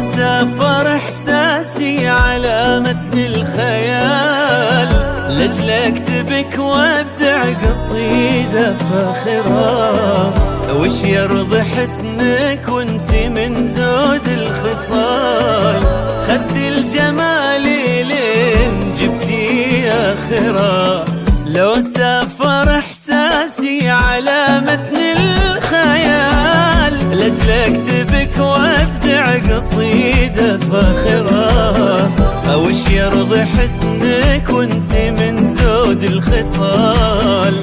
لو سافر إحساسي على متن الخيال، لجلك تبك وابدع قصيدة فاخرة. وش يرضي حسنك وانت من زود الخصال، خد الجمال لين جبتي آخرة. لو سافر إحساسي على متن الخيال، لجلك تبك وابدع قصيدة فاخرة. وش يرضي حسنك وانت من زود الخصال،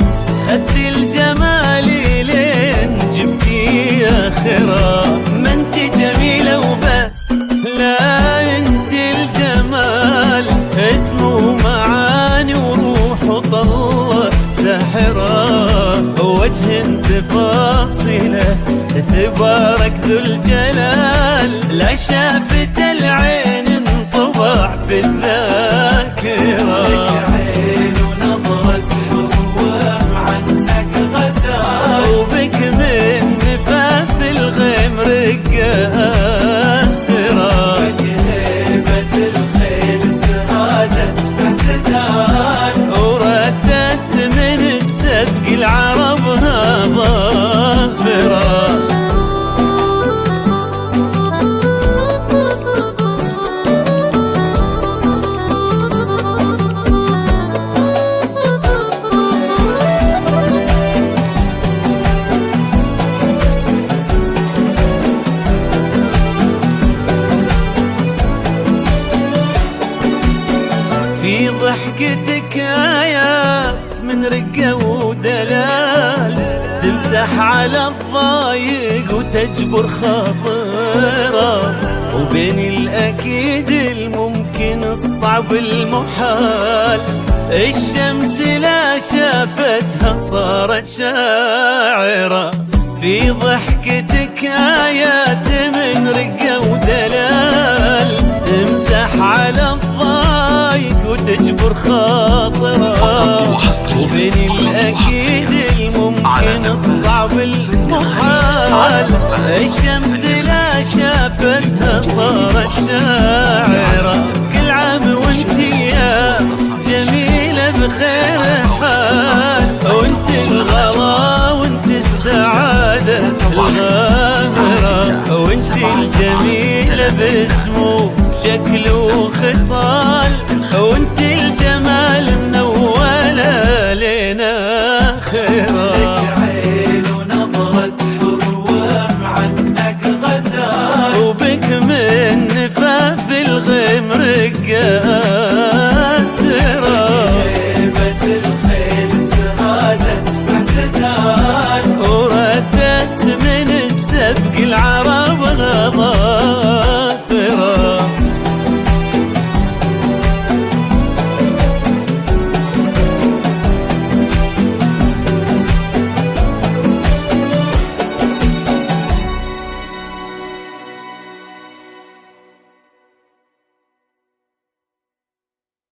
خد الجمال لين جبتي آخرة. ما انت جميلة وبس، لا انت الجمال اسمه معاني وروح وطلة ساحرة. وجه تفاصيله تبارك ذو الجلال، لا شافت العين انطبع في الذاكرة. لك عين ونظرة وهم عنك غزال، وبك من نفاف الغيم رقاسرة. بك هيبة الخيل ترادت باعتدال، وردت من السبق العربها ظافرة. في ضحكتك آيات من رقة ودلال، تمسح على الضايق وتجبر خاطره. وبين الأكيد الممكن الصعب المحال، الشمس لا شافتها صارت شاعرة. في ضحكتك آيات من رقة ودلال، تمسح على الضايق وتجبر خاطره. وبين الأكيد الممكن الصعب المحال، الشمس لا شافتها صارت شاعرة. كل عام وانت يا جميلة بخير حال، وانت الغلا وانت السعادة الغامرة. وانت الجميلة باسمه شكل وخصال، وانت